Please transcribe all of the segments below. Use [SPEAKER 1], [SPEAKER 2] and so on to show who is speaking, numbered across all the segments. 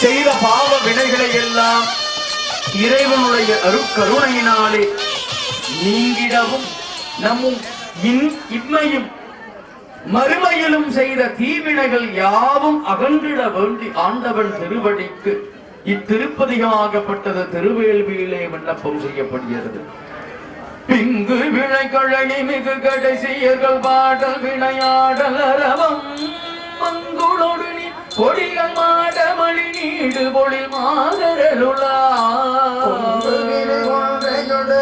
[SPEAKER 1] செய்த பாவ வினைகளை எல்லாம் இறைவனுடைய அருட்கருணையினாலே நீங்கிடவும் நம்மும் இம்மையும் மறுமையிலும் செய்த தீவினைகள் யாவும் அகன்றிட வேண்டி ஆண்டவன் திருவடிக்கு இத்திருப்பதிகமாகப்பட்டது திருவேள்வியிலே விண்ணப்பம் செய்யப்படுகிறது. பிங்கு வினை கழனி மிகு கடைசியர்கள் பாடல் வினையாடல் அரவம் மங்குளோடு நீ கொடிகள் மாட மணி நீடு பொழில் மாதரலுளா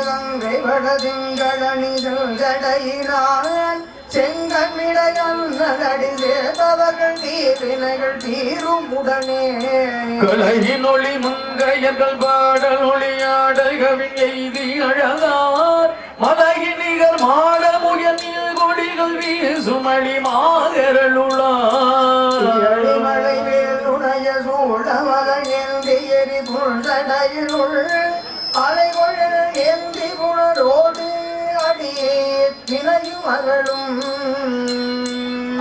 [SPEAKER 2] கங்கை வடதிங்களணிதல் ஜடையினான் செங்கமிடையடி சேர்ந்தவர்கள் தீவினைகள் தீரும் உடனே
[SPEAKER 1] கலையின் ஒளி மங்கையர்கள் பாடல் ஒளியாடல் கவின் எய்தி அழகார் மலையின் நிகர் மாட முயனில் கொடிகள் வீசுமளி மாதரலுளார்
[SPEAKER 2] மழை வேல் உடைய சூழ மலையேந்தி எரி புல்சடையினுள் அலைகொழல் ஏந்தி புணரோடு அடியே வினையும் அகலும்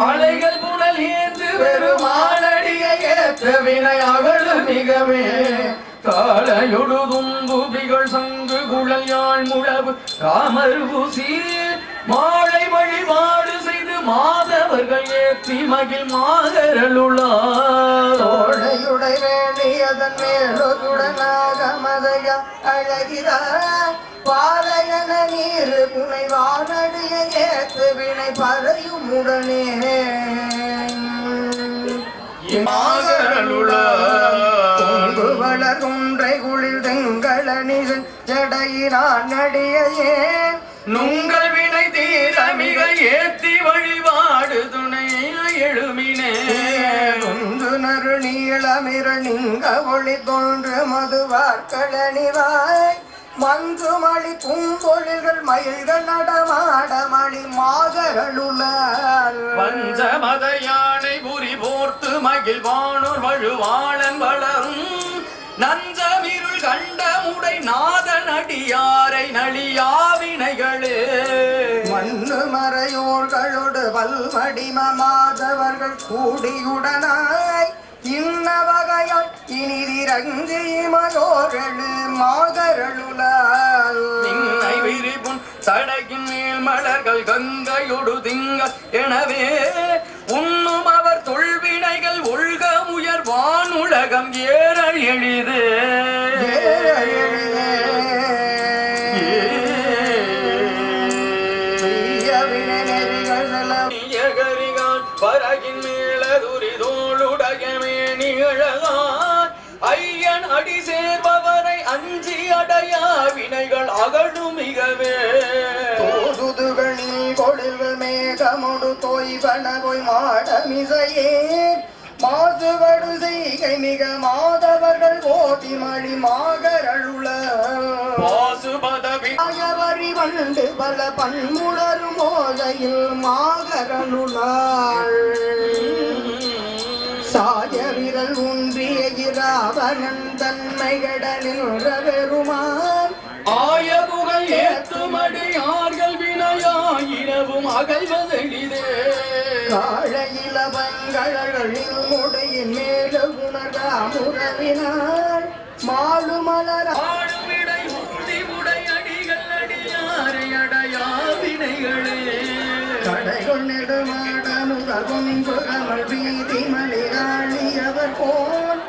[SPEAKER 1] அலைகள் புனல் ஏந்து பெருமானடியை ஏற்ற வினை அகலும் மிகவே காலையொடு தும்புபிகள் சங்கு குழல் யாழ் முழவு காமர்வு சீர் மாலை வழிபாடு செய்து மாதவர்கள் ஏற்றி மகிழ் மாதரலுளார்
[SPEAKER 2] வேண்டியதன் மேலுடனாக மதைய அழகிறார் பாலையன நீர் புனை வானடிய ஏற்று வினை பறையும் உடனே வளர்குன்றை குளிர் தெங்களனிசன் ஜடையினான் நடிகையே
[SPEAKER 1] நுங்கள் வினை தீர மிக ஏற்றி வழிபாடு துணை எழுமினே
[SPEAKER 2] நரு நீளமிர நீங்க ஒளி தோன்று மதுவார்களணிவாய் மஞ்சுமளி பூம்பொழில்கள் மயில்கள் நடமாடமளி மாதரலுளால்
[SPEAKER 1] பஞ்சமத யானை புரி போர்த்து மகிழ் வானோர் வழுவாளன் வளரும் நஞ்சமிருள் கண்டமுடை நாதன் அடியாரை நளியாவினைகளே
[SPEAKER 2] மண்ணு மறையோர்களோடு பல்வடிம மாதவர்கள் கூடியுடனாய் இன்ன வகையால் இனிதிரங்கி மயோரழு மாதரலுளால்
[SPEAKER 1] நின்னை விரிப்புண் தடகின் மேல் மலர்கள் கங்கையொடு திங்கள் எனவே உண்ணும் அவர் தொல்வினைகள் ஒழ்க முயர் வானுலகம் ஏற எளிது பரகின் மேல துரிதோளுடைய நிகழகான் ஐயன் அடி சேர்பவரை அஞ்சி அடையா வினைகள் அகடும் மிகவே
[SPEAKER 2] தோதுகளில் கொடில்கள் மேகமொடு தோய்வன போய் மாடமிசையே மாசுபடு செய்கை மிக மாதவர்கள் ஓதி மழி மாகரளுள பாசுபதவி வண்டு பல பன்முளரும் மோதையில் மாகரளுளாள் சாய விரல் ஊன்றிய இராவணன் தன்மைகட நின்ற பெருமான்
[SPEAKER 1] ஆயபுகள் ஏற்றுமடியார்கள் வினையாயினவும் அகழ்வதெளிதே
[SPEAKER 2] காழையிலவங்களில் முடையின் மேல உணர்காமுறவினார் மாலு மலர்
[SPEAKER 1] ஆளுமிடை ஊதி உடை அடிகள் அடியாரை அடையா வினைகளே
[SPEAKER 2] கடைகள் நெடுமாட முகொன்று கமல் வீதி மலிராளியவர் போல்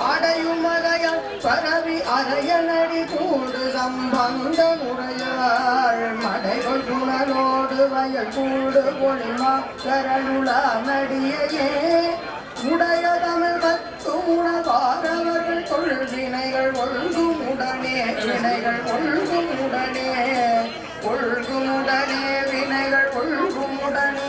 [SPEAKER 2] அடையும் மலையால் பரவி அரையனடி கூடு சம்பந்த முறையாள் மடைகள் குணலோடு வயல் கூடு பொழிமா கரலுளா நடிகையே உடைய தமிழ் பத்து உணவாரவர்கள் கொள்வினைகள் ஒழுகும் உடனே வினைகள் ஒழுகும் உடனே ஒழுகும் உடனே வினைகள் ஒழுகும் உடனே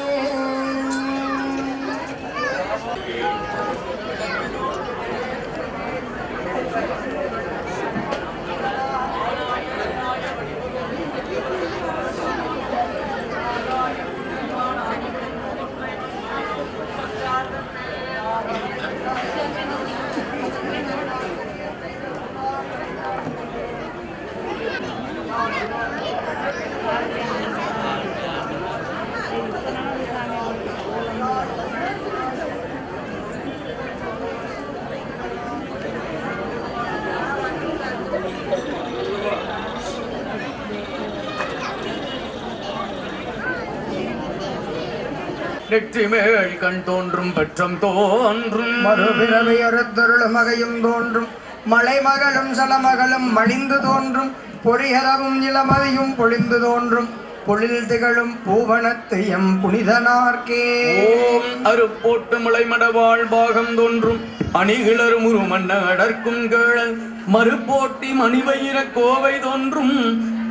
[SPEAKER 1] நெற்றி மேல் கண் தோன்றும் பற்றம் தோன்றும்
[SPEAKER 2] மறுபிறவி அறுத்தருளும் மகையும் தோன்றும் மலைமகளும் சலமகளும் மலிந்து தோன்றும் பொறியரவும் இளமதியும் பொழிந்து தோன்றும் பொழில் திகழும் பூவனத்தையம் புனிதனார்க்கே.
[SPEAKER 1] ஓம் அருப்போட்டு மலைமடவாழ் பாகம் தோன்றும் அணிகிளரும் உரு மன்ன அடர்க்கும் கேழல் மறுபோட்டி மணிவயிர கோவை தோன்றும்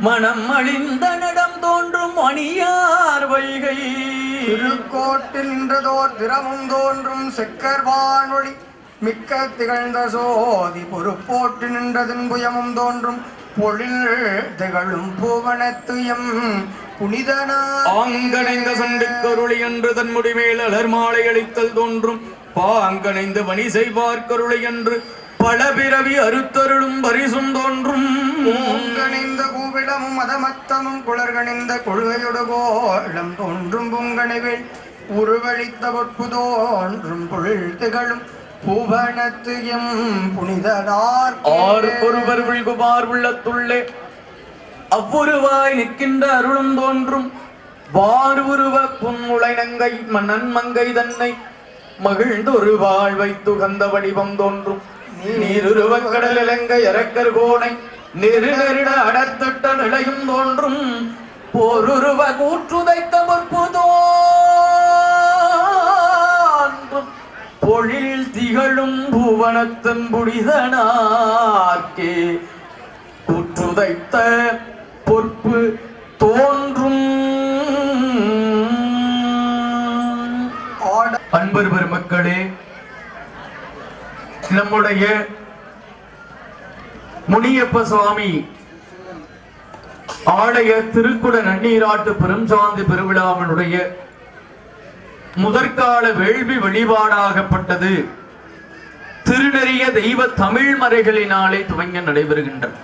[SPEAKER 1] மனம் அழிந்த நடம் தோன்றும் அணியார் வைகை
[SPEAKER 2] திருக்கோட்டில் நின்றதோர் திறமும் தோன்றும் செக்கர் வானொளி மிக்க திகழ்ந்த சோதி பொறுப்போட்டு நின்றதன் புயமும் தோன்றும் பொழில் திகழும் பூவனத்துயம் புனிதனார்.
[SPEAKER 1] ஆங்கணைந்த சண்டிக்கருளி என்று தன் முடிமேல் அலர் மாலை அளித்தல் தோன்றும் பாங்கணைந்து பணி செய்வார் கருளை என்று பல பிறவி அறுத்தருளும் பரிசும் தோன்றும்
[SPEAKER 2] பூங்கணிந்த பூவிடமும் மதமத்தமும் குளர்கணிந்த கொள்கையொடு கோலம் தோன்றும் பூங்கணிவில் உருவழித்த பொற்பு தோன்றும் பொழில் திகழும் பூவனத்துயம் புனிதனார்.
[SPEAKER 1] ஒருவர் விழ்குமார் உள்ளத்துள்ளே அவ்வொருவாய் நிற்கின்ற அருளும் தோன்றும் வார் உருவ புன்முளை நங்கை மன்னன் மங்கை தன்னை மகிழ்ந்து ஒரு வாழ் வைத்து கந்த வடிவம் தோன்றும் நீருருவ கடல் இலங்கை அரக்கர் கோணை நெரு நெருட அடத்திட்ட நிலையும் தோன்றும் போருருவ கூற்றுதைத்த பொற்பு தோன்றும் பொழில் திகழும் பூவனத்தன் புனிதனார்க்கே கூற்றுதைத்த பொற்பு தோன்றும். அன்பர் பெருமக்களே, நம்முடைய முனியப்ப சுவாமி ஆலய திருக்குட நன்னீராட்டு பெருஞ்சாந்தி பெருவிழாவினுடைய முதற்கால வேள்வி வழிபாடாகப்பட்டது திருநெறிய தெய்வ தமிழ் மறைகளினாலே துவங்க நடைபெறுகின்றன.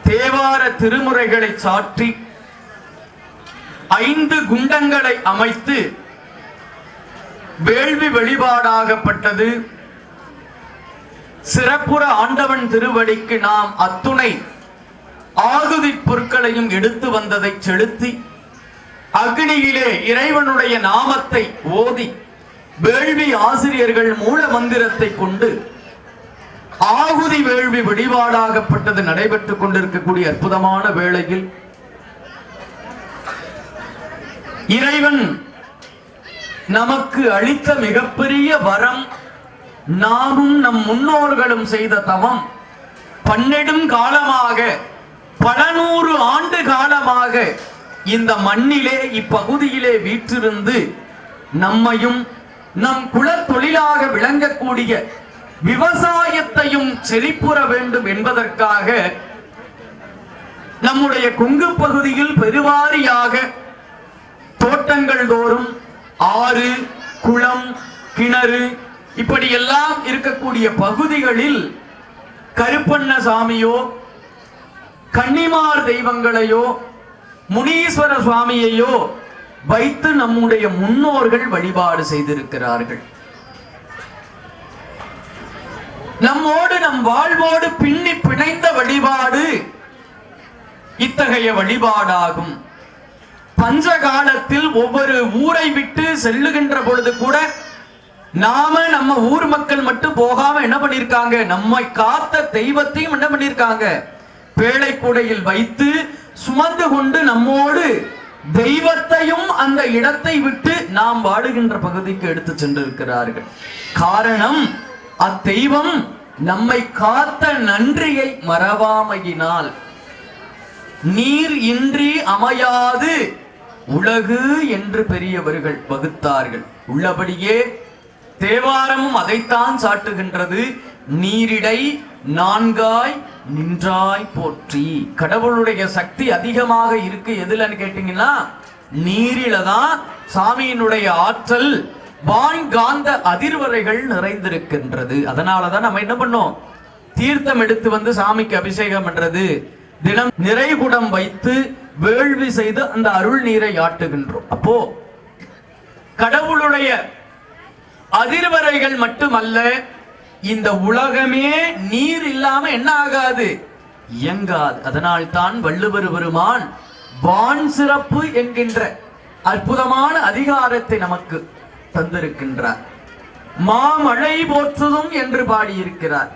[SPEAKER 1] தேவார திருமுறைகளை சாற்றி 5 குண்டங்களை அமைத்து வேள்வி வழிபாடாகப்பட்டது. சிறப்புற ஆண்டவன் திருவடிக்கு நாம் அத்துணை ஆகுதி பொருட்களையும் எடுத்து வந்ததை செலுத்தி அக்னியிலே இறைவனுடைய நாமத்தை ஓதி வேள்வி ஆசிரியர்கள் மூல மந்திரத்தை கொண்டு ஆகுதி வேள்வி வழிபாடாகப்பட்டது நடைபெற்றுக் கொண்டிருக்கக்கூடிய அற்புதமான வேளையில் இறைவன் நமக்கு அளித்த மிகப்பெரிய வரம், நாமும் நம் முன்னோர்களும் செய்த தவம், பன்னெடும் காலமாக பல 100 ஆண்டு காலமாக இந்த மண்ணிலே இப்பகுதியிலே வீற்றிருந்து நம்மையும் நம் குல தொழிலாக விளங்கக்கூடிய விவசாயத்தையும் செழிப்புற வேண்டும் என்பதற்காக நம்முடைய கொங்கு பகுதியில் பெருவாரியாக தோட்டங்கள் தோறும் ஆறு, குளம், கிணறு இப்படி எல்லாம் இருக்கக்கூடிய பகுதிகளில் கருப்பண்ணசாமியோ கன்னிமார் தெய்வங்களையோ முனீஸ்வர சுவாமியையோ வைத்து நம்முடைய முன்னோர்கள் வழிபாடு செய்திருக்கிறார்கள். நம்மோடு நம் வாழ்வோடு பின்னி பிணைந்த வழிபாடு இத்தகைய வழிபாடாகும். பஞ்ச காலத்தில் ஒவ்வொரு ஊரை விட்டு செல்லுகின்ற பொழுது கூட நாம நம்ம ஊர் மக்கள் மட்டும் போகாம என்ன பண்ணிருக்காங்க, நம்மை காத்த தெய்வத்தையும் என்ன பண்ணிருக்காங்க, பேழை கூடையில் வைத்து சுமந்து கொண்டு நம்மோடு தெய்வத்தையும் அந்த இடத்தை விட்டு நாம் வாடுகின்ற பகுதிக்கு எடுத்து சென்றிருக்கிறார்கள். காரணம், அத்தெய்வம் நம்மை காத்த நன்றியை மறவாமையினால். நீர் இன்றி அமையாது உலகு என்று பெரியவர்கள் வகுத்தார்கள். உள்ளபடியே தேவாரமும் அதைத்தான் சாட்டுகின்றது. நீரிடை நான்காய் நின்றாய் போற்றி. கடவுளுடைய சக்தி அதிகமாக இருக்கு எதுலன்னு கேட்டீங்கன்னா நீரில தான் சாமியினுடைய ஆற்றல் வான்காந்த அதிர்வரைகள் நிறைந்திருக்கின்றது. அதனாலதான் நம்ம என்ன பண்ணோம், தீர்த்தம் எடுத்து வந்து சாமிக்கு அபிஷேகம் பண்றது, தினம் நிறைகுடம் வைத்து வேள்வி செய்து அந்த அருள் நீரை ஆட்டுகின்றோம். அப்போ கடவுளுடைய அதிர்வரைகள் மட்டுமல்ல, இந்த உலகமே நீர் இல்லாம என்ன ஆகாது, இயங்காது. அதனால் தான் வள்ளுவர் பெருமான் வான் சிறப்பு என்கின்ற அற்புதமான அதிகாரத்தை நமக்கு தந்திருக்கின்றார். மாமழை போற்றுதும் என்று பாடியிருக்கிறார்.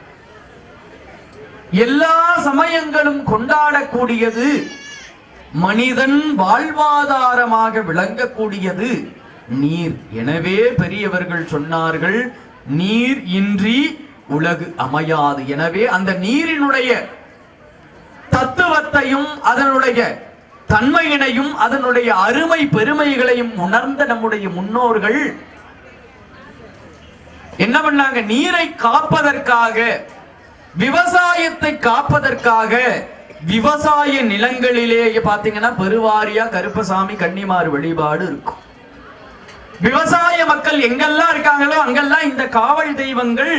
[SPEAKER 1] எல்லா சமயங்களும் கொண்டாடக்கூடியது, மனிதன் வாழ்வாதாரமாக விளங்கக்கூடியது நீர். எனவே பெரியவர்கள் சொன்னார்கள், நீர் இன்றி உலகு அமையாது. எனவே அந்த நீரினுடைய தத்துவத்தையும் அதனுடைய தன்மையினையும் அதனுடைய அருமை பெருமைகளையும் உணர்ந்த நம்முடைய முன்னோர்கள் என்ன பண்ணாங்க? நீரை காப்பதற்காக, விவசாயத்தை காப்பதற்காக விவசாய நிலங்களிலேயே பாத்தீங்கன்னா பெருவாரியா கருப்பசாமி கன்னிமார் வழிபாடு இருக்கும். விவசாய மக்கள் எங்கெல்லாம் இருக்காங்களோ அங்கெல்லாம் இந்த காவல் தெய்வங்கள்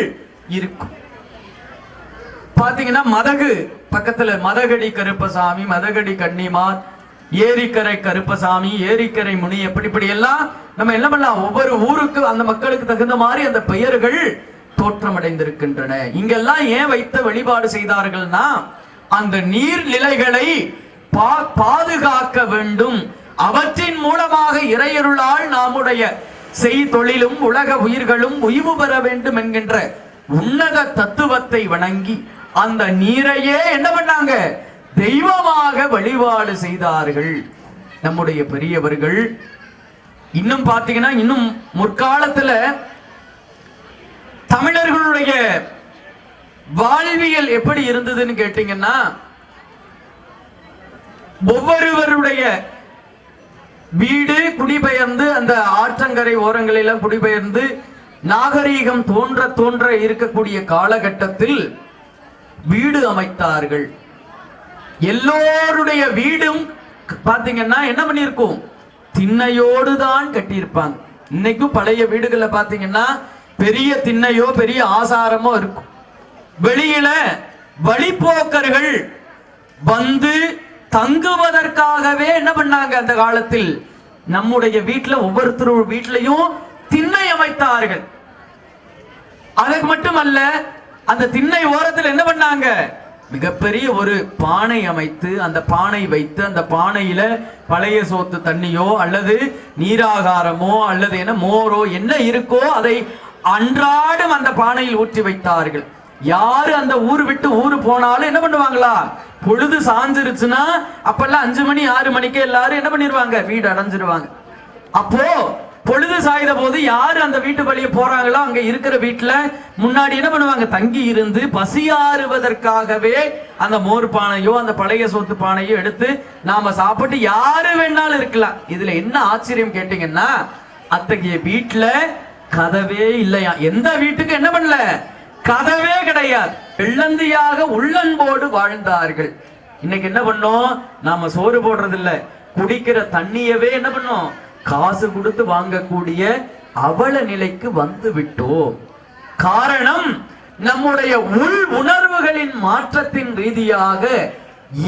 [SPEAKER 1] இருக்கும். பாத்தீங்கன்னா மதகு பக்கத்துல மதகடி கருப்பசாமி, மதகடி கன்னிமார், ஏரிக்கரை கருப்பசாமி, ஏரிக்கரை முனி, இப்படி எல்லாம் நம்ம என்ன பண்ணலாம், ஒவ்வொரு ஊருக்கு அந்த மக்களுக்கு தகுந்த மாதிரி அந்த பெயர்கள் தோற்றமடைந்திருக்கின்றன. இங்கெல்லாம் ஏன் வைத்த வழிபாடு செய்தார்கள்னா, அந்த நீர்நிலைகளை பாதுகாக்க வேண்டும், அவற்றின் மூலமாக இறையருளால் நாமுடைய செய்தொழிலும் உலக உயிர்களும் உய்வு பெற வேண்டும் என்கின்ற உன்னத தத்துவத்தை வணங்கி அந்த நீரையே என்ன பண்ணாங்க? தெய்வமாக வழிபாடு செய்தார்கள் நம்முடைய பெரியவர்கள். இன்னும் பாத்தீங்கன்னா, இன்னும் முற்காலத்துல தமிழர்களுடைய வாழ்வியல் எப்படி இருந்ததுன்னு கேட்டீங்கன்னா, ஒவ்வொருவருடைய வீடு குடிபெயர்ந்து அந்த ஆற்றங்கரை ஓரங்களில் குடிபெயர்ந்து நாகரீகம் தோன்ற தோன்ற இருக்கக்கூடிய காலகட்டத்தில் வீடு அமைத்தார்கள். எல்லோருடைய வீடும் பாத்தீங்கன்னா என்ன பண்ணிருக்கும்? திண்ணையோடு தான் கட்டியிருப்பாங்க. இன்னைக்கும் பழைய வீடுகளை பாத்தீங்கன்னா பெரிய திண்ணையோ பெரிய ஆசாரமோ இருக்கும். வெளியில வழிப்போக்கர்கள் வந்து தங்குவதற்காகவே என்ன பண்ணாங்க? அந்த காலத்தில் நம்முடைய வீட்டுல ஒவ்வொருத்தரும் வீட்டிலையும் திண்ணை அமைத்தார்கள். அதுக்கு மட்டுமல்ல, அந்த திண்ணை ஓரத்தில் என்ன பண்ணாங்க? மிகப்பெரிய ஒரு பானை அமைத்து அந்த பானை வைத்து அந்த பானையில பழைய சோத்து தண்ணியோ அல்லது நீராகாரமோ அல்லது என்ன மோரோ என்ன இருக்கோ அதை அன்றாடம் அந்த பானையில் ஊற்றி வைத்தார்கள். யாரு அந்த ஊர் விட்டு ஊரு போனாலும் என்ன பண்ணுவாங்களா? பொழுது சாஞ்சிருச்சுன்னா அப்பெல்லாம் 5 மணி 6 மணிக்கு எல்லாரும் என்ன பண்ணிருவாங்க? வீடு அடைஞ்சிருவாங்க. அப்போ பொழுது சாய்ந்த போது யாரு அந்த வீட்டு வழியே போறாங்களோ அங்க இருக்கிற வீட்டுல முன்னாடி என்ன பண்ணுவாங்க? தங்கி இருந்து பசியாறுவதற்காகவே அந்த மோர் பானையோ அந்த பழைய சோத்து பானையோ எடுத்து நாம சாப்பிட்டு யாரு வேணாலும் இருக்கலாம். இதுல என்ன ஆச்சரியம் கேட்டீங்கன்னா, அத்தகைய வீட்டுல கதவே இல்லையா. எந்த வீட்டுக்கு என்ன பண்ணல? கதவே கிடையாது. வெள்ளந்தியாக உள்ளன்போடு வாழ்ந்தார்கள். இன்னைக்கு என்ன பண்ணோம்? நாம சோறு போடுறது இல்ல, குடிக்கிற தண்ணியவே என்ன பண்ணோம்? காசு கொடுத்து வாங்கக்கூடிய அவல நிலைக்கு வந்து விட்டோம். காரணம், நம்முடைய உள் உணர்வுகளின் மாற்றத்தின் ரீதியாக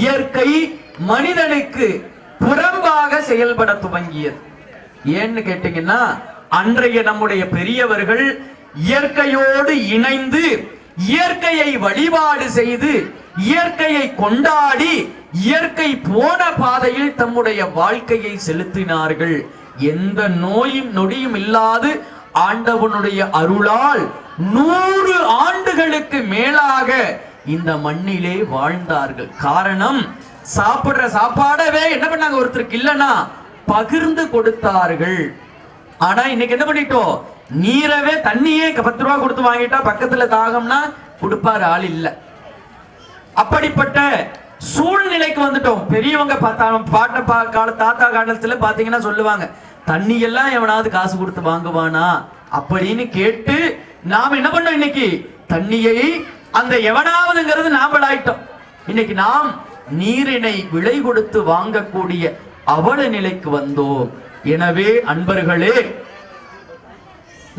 [SPEAKER 1] இயற்கை மனிதனுக்கு புறம்பாக செயல்பட துவங்கியது. ஏன்னு கேட்டீங்கன்னா, அன்றைய நம்முடைய பெரியவர்கள் இயற்கையோடு இணைந்து இயற்கையை வழிபாடு செய்து இயற்கையை கொண்டாடி இயற்கை போன பாதையில் தம்முடைய வாழ்க்கையை செலுத்தினார்கள். எந்த நோயும் நொடியும் இல்லாது ஆண்டவனுடைய அருளால் 100 ஆண்டுகளுக்கு மேலாக இந்த மண்ணிலே வாழ்ந்தார்கள். காரணம், சாப்பிடுற சாப்பாடவே என்ன பண்ணாங்க? ஒருத்தருக்கு இல்லைன்னா பகிர்ந்து கொடுத்தார்கள். ஆனா இன்னைக்கு என்ன பண்ணிட்டோம்? நீரவே தண்ணியே 10 ரூபா கொடுத்து வாங்கிட்டா பக்கத்துல தாகம்னா கொடுப்பாரு ஆள் இல்ல. அப்படிப்பட்ட சூழ்நிலைக்கு வந்துட்டோம். பெரியவங்க தாத்தா காலத்துல பாத்தீங்கன்னா சொல்லுவாங்க, தண்ணி எல்லாம் எவனாவது காசு கொடுத்து வாங்குவானா அப்படின்னு கேட்டு நாம என்ன பண்ணோம்? இன்னைக்கு தண்ணியை அந்த எவனாவதுங்கிறது நாமளாயிட்டோம். இன்னைக்கு நாம் நீரினை விலை கொடுத்து வாங்கக்கூடிய அவல நிலைக்கு வந்தோம். எனவே அன்பர்களே,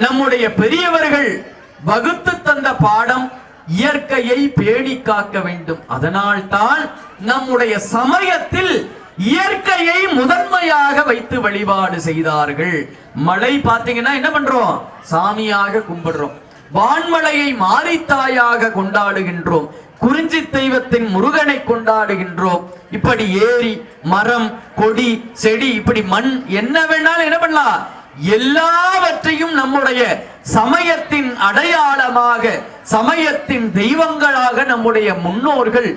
[SPEAKER 1] நம்முடைய பெரியவர்கள் வகுத்து தந்த பாடம் இயற்கையை பேணி காக்க வேண்டும். அதனால் தான் நம்முடைய சமயத்தில் இயற்கையை முதன்மையாக வைத்து வழிபாடு செய்தார்கள். மழை பாத்தீங்கன்னா என்ன பண்றோம்? சாமியாக கும்பிடுறோம். வான்மலையை மாரித்தாயாக கொண்டாடுகின்றோம், குறிஞ்சி தெய்வத்தின் முருகனை கொண்டாடுகின்றோம். இப்படி ஏரி, மரம், கொடி, செடி, இப்படி மண், என்ன வேணாலும் என்ன பண்ணலாம், எல்லாவற்றையும் நம்முடைய சமயத்தின் அடையாளமாக, சமயத்தின் தெய்வங்களாக நம்முடைய முன்னோர்கள்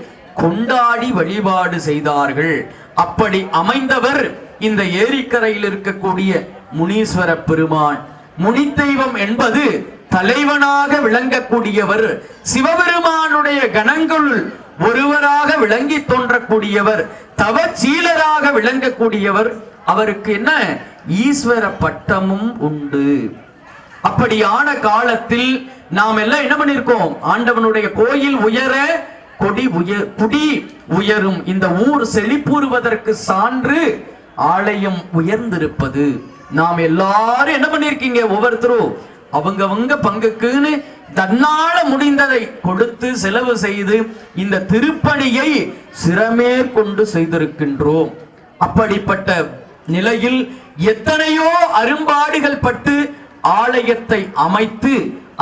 [SPEAKER 1] கொண்டாடி வழிபாடு செய்தார்கள். அப்படி அமைந்தவர் இந்த ஏரிக்கரையில் இருக்கக்கூடிய முனீஸ்வர பெருமான். முனி தெய்வம் என்பது தலைவனாக விளங்கக்கூடியவர், சிவபெருமானுடைய கணங்களுள் ஒருவராக விளங்கி தோன்றக்கூடியவர், தவச்சீலராக விளங்கக்கூடியவர். அவருக்கு என்ன ஈஸ்வர பட்டமும் உண்டு. அப்படியான காலத்தில் நாம் எல்லாம் என்ன பண்ணிருக்கோம், ஆண்டவனுடைய கோயில் உயர குடி உயரும், இந்த ஊர் செழிப்புறுவதற்கு சான்று ஆலயம் உயர்ந்திருப்பது. நாம் எல்லாரும் என்ன பண்ணிருக்கீங்க, ஒவ்வொருத்தரும் அவங்கவங்க பங்குக்குன்னு தன்னால முடிந்ததை கொடுத்து செலவு செய்து இந்த திருப்பணியை சிரமேற்கொண்டு செய்திருக்கின்றோம். அப்படிப்பட்ட நிலையில் எத்தனையோ அரும்பாடுகள் பட்டு ஆலயத்தை அமைத்து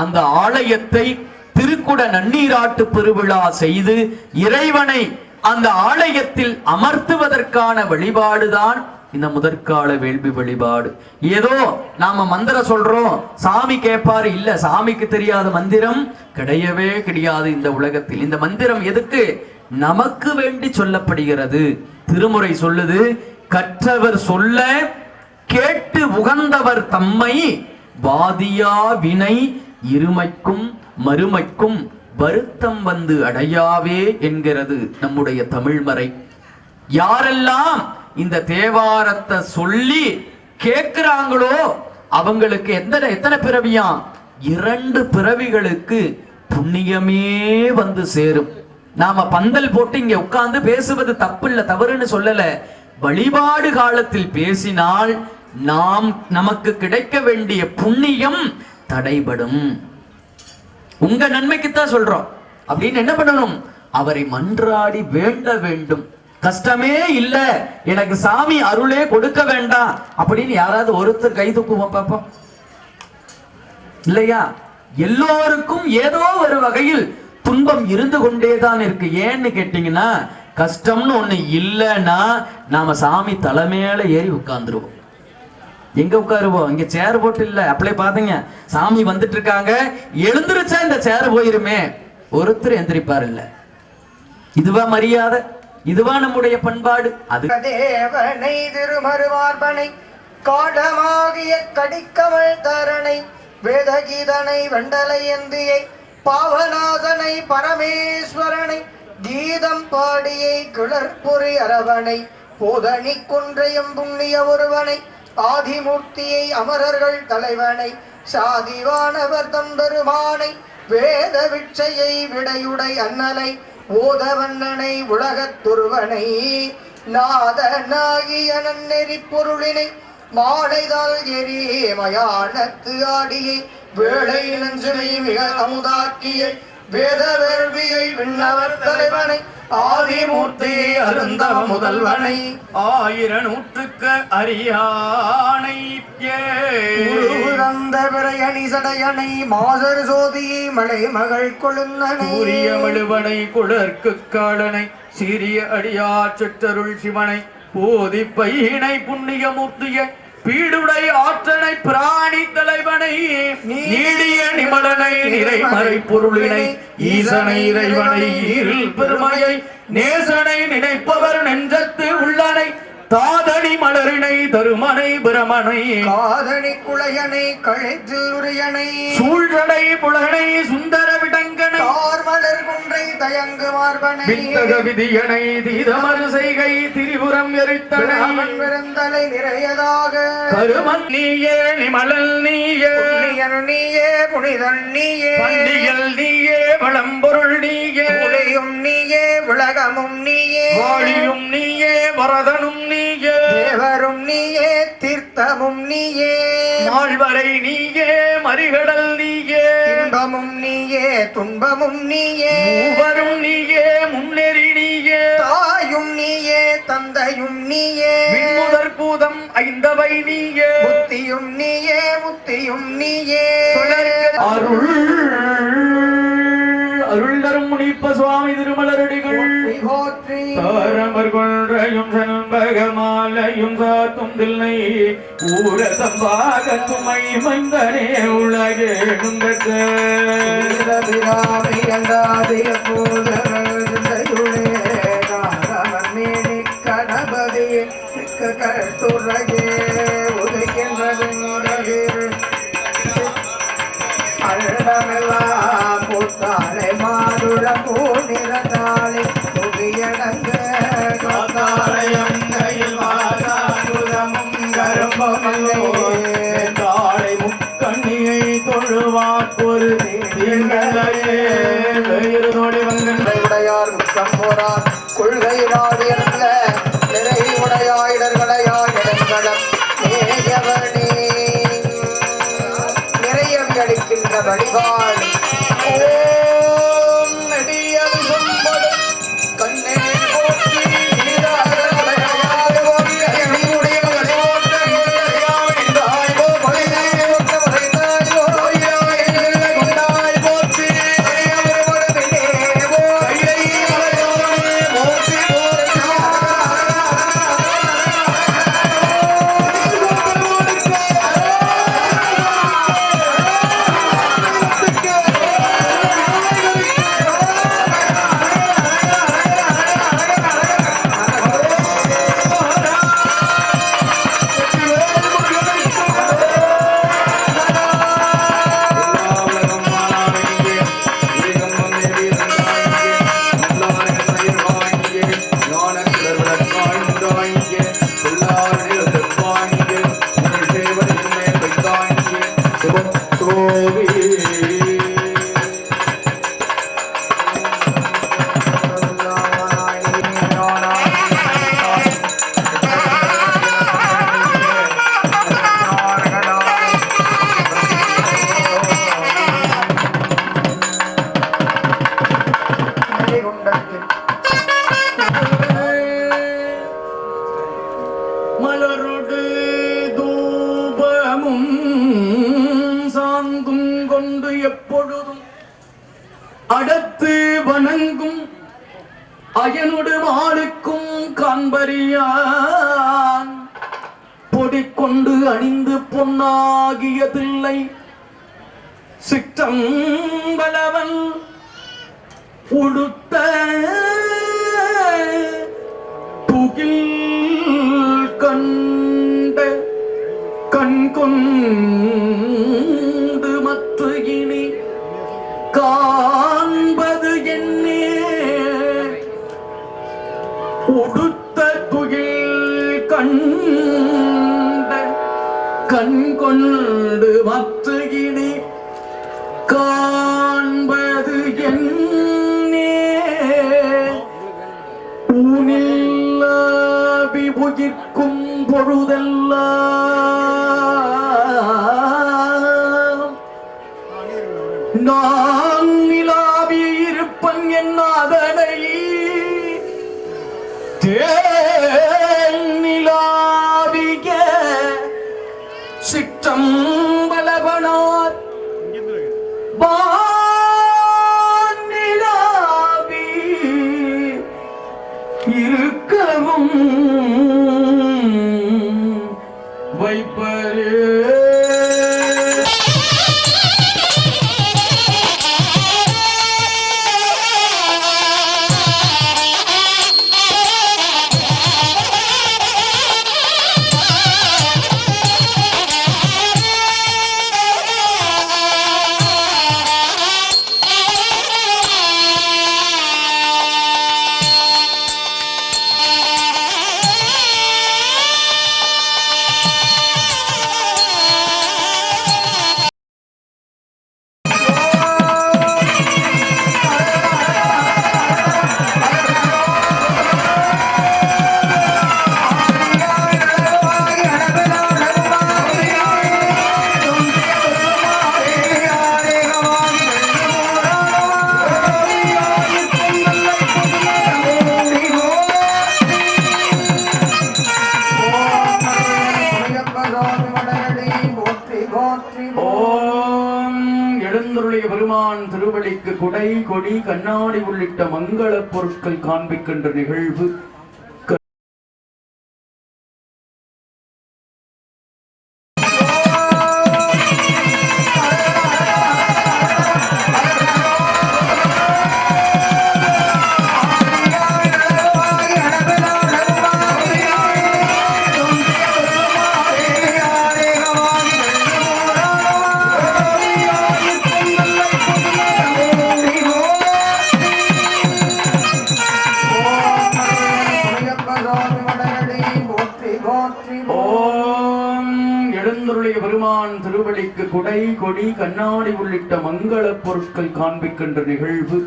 [SPEAKER 1] அந்த ஆலயத்தை திருக்குட நன்னீராட்டு பெருவிழா செய்து இறைவனை அந்த ஆலயத்தில் அமர்த்துவதற்கான வழிபாடுதான் இந்த முதற்கால வேள்வி வழிபாடு. ஏதோ நாம மந்திரம் சொல்றோம், சாமி கேட்பாரு, இல்ல, சாமிக்கு தெரியாத மந்திரம் கிடையவே கிடையாது இந்த உலகத்தில். இந்த மந்திரம் எதுக்கு, நமக்கு வேண்டி சொல்லப்படுகிறது. திருமுறை சொல்லுது, கற்றவர் சொல்ல கேட்டு உகந்தவர் தம்மை வாதியா வினை இருமைக்கும் மறுமைக்கும் வருத்தம் வந்து அடையாவே என்கிறது நம்முடைய தமிழ்மறை. யாரெல்லாம் இந்த தேவாரத்தை சொல்லி கேட்கிறாங்களோ அவங்களுக்கு எத்தனை பிறவியாம், 2 பிறவிகளுக்கு புண்ணியமே வந்து சேரும். நாம பந்தல் போட்டு இங்க உட்கார்ந்து பேசுவது தப்பு இல்ல, தவறுன்னு சொல்லல. வழிபாடு காலத்தில் பேசினால் நமக்கு கிடைக்க வேண்டிய புண்ணியம் தடைபடும். உங்க நன்மைக்குத்தான் சொல்றோம் அப்படின்னு என்ன பண்ணணும், அவரை மன்றாடி வேண்ட வேண்டும். கஷ்டமே இல்ல, எனக்கு சாமி அருளே கொடுக்க வேண்டாம் அப்படின்னு யாராவது ஒருத்தர் கை தூக்குவோம் பாப்போம், இல்லையா? எல்லோருக்கும் ஏதோ ஒரு வகையில் துன்பம் இருந்து கொண்டேதான் இருக்கு. ஏன்னு கேட்டீங்கன்னா, கஷ்டம்னு ஒண்ணு இல்லைன்னா நாம சாமி தலைமையில ஏறி உட்கார்ந்துருவோம். எங்க உட்காருவோம், இங்க சேர் போட்டு இல்ல. அப்படியே பாத்தீங்க, சாமி வந்துட்டு இருக்காங்க, எழுந்திருச்சா இந்த சேர் போயிருமே, ஒருத்தர் எந்திரிப்பார் இல்ல. இதுவா மரியாதை, இதுவா நம்முடைய பண்பாடு? அது
[SPEAKER 2] தேவனை திருமருவார்பனை காடமாகிய கடிக்கமல் தரணை வேதகீதனை வெண்டலை எந்தியை பாவநாதனை பரமேஸ்வரனை கீதம் பாடியை கிளர்பொறி அரவனை போதனி குன்றையும் புண்ணிய ஒருவனை ஆதிமூர்த்தியை அமரர்கள் தலைவனை சாதிவானவர் தம்பெருமானை வேத விட்சையை விடையுடை அண்ணலை ஓதவண்ணனை உலகத்துருவனை நாதனாகிய நன்னெறி பொருளினை மாலைதால் எரி மயானத்து ஆடியை வேளை நஞ்சுமை மிக அமுதாக்கிய வேத வேள்வியை விண்ணவர் தலைவனை ஆதிமூர்த்தியை அருந்தவ முதல்வனை
[SPEAKER 1] 1000 நூற்றுக்கு அரியானை
[SPEAKER 2] உருந்த விரையணி சடையனை மாசர் சோதியை மலை மகள் கொழுந்தனை
[SPEAKER 1] சூரிய மழுவனை குடற்கு காலனை சிறிய அடியார் சிற்றருள் சிவனை போதி பையினை புண்ணியமூர்த்திய பீடுடை ஆற்றனை பிராணி தலைவனை நீடிய நிமலனை நிறைமறை பொருளினை ஈசனை இறைவனை ஈரில் பெருமையை நேசனை நினைப்பவர் நெஞ்சத்து உள்ளனை தாதனி மலரினை தருமனை பிரமனை
[SPEAKER 2] காதனி குளையனை கழைத்தில் உரியனை
[SPEAKER 1] சூழ்கடை புலனை சுந்தர விடங்கனை
[SPEAKER 2] மலர் குன்றை தயங்கு மார்பனை
[SPEAKER 1] வித்தக விதியனை தீதமறு செய்கை திரிபுரம் எரித்தனை
[SPEAKER 2] பெருந்தலை நிறையதாக
[SPEAKER 1] கருமன் நீயே நிமலல் நீயே
[SPEAKER 2] நீயே புனிதன் நீயே
[SPEAKER 1] பண்டியல் நீயே வளம்பொருள் நீயே
[SPEAKER 2] புலியும் நீயே உலகமும் நீயே
[SPEAKER 1] வாழியும் நீயே வரதனும் நீயே
[SPEAKER 2] தேவரும் நீயே தீர்த்தமும் நீயே
[SPEAKER 1] மாழ்வரை நீயே மறிகடல் நீயே
[SPEAKER 2] இன்பமும் நீயே துன்பமும் நீயே
[SPEAKER 1] மூவரும் நீயே முன்னேறி நீயே
[SPEAKER 2] தாயும் நீயே தந்தையும் நீயே
[SPEAKER 1] விண்முதற் பூதம் ஐந்தவை நீயே
[SPEAKER 2] முத்தியும் நீயே முத்தியும் நீயே
[SPEAKER 1] அருள் அருள் தரும் முனிப்ப சுவாமி திருமலரடிகள்
[SPEAKER 2] போற்றி
[SPEAKER 1] தாரமர் கொன்றையும் சண்பகமாலையும் சாத்தும் தில்லை ஊர சம்பாகத்துமை மைந்தனே உலகே
[SPEAKER 2] பிராமி அண்டாதிய போதயுளே மேனி கணபதி கட்டுரையே உதைக்கின்றது அழமெல்லாம் பூத்தாலை மாதுள பூநிறத்தாலை புவியடங்க
[SPEAKER 1] காலை முக்கண்ணியை தொழுவாக்கொரு
[SPEAKER 2] உடையார் முத்தம் போரார் கொள்கை நாடியல்ல நிறை உடையாயிடர்களையாய் இடங்களம் நேயவனே நிறையவி அளிக்கின்ற வழிபாடு ஓம் நெடியல் சொம்படு கண்ணே போற்றி
[SPEAKER 1] மலரொடு தூபமும் சாந்தும் கொண்டு எப்பொழுதும் அடுத்து வணங்கும் அயனொடு மாலுக்கும் காண்பறியான் பொடிக்கொண்டு அணிந்து பொன்னாகிய தில்லை சிற்றம்பலவன் உடுத்த துகில் கண்ட கண் கொண்டு மற்ற இனி காண்பது என்னே உடுத்த துகில் கண்ட கண் கொண்டு மற்ற இனி காண்பது என்னே ஊனில்லாபி உயிர்க்கும் பொழுதெல்லாம் நான் நிலாவி இருப்பன் என்னாதனை தேன் நிலாவிய சிற்றம் திருவடிக்கு குடை கொடி கண்ணாடி உள்ளிட்ட மங்கள பொருட்கள் காண்பிக்கின்ற நிகழ்வு எழுந்தருளிய பெருமான் திருவடிக்கு குடை கொடி கண்ணாடி உள்ளிட்ட மங்கள பொருட்கள் காண்பிக்கின்ற நிகழ்வு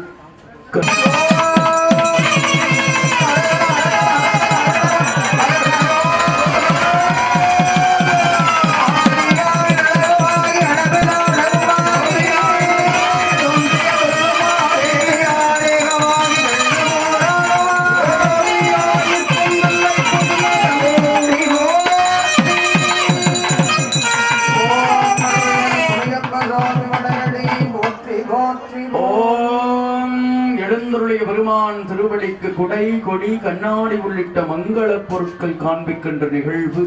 [SPEAKER 1] எழுந்தருளிய பெருமான் திருவடிக்கு குடை கொடி கண்ணாடி உள்ளிட்ட மங்கள பொருட்கள் காண்பிக்கின்ற நிகழ்வு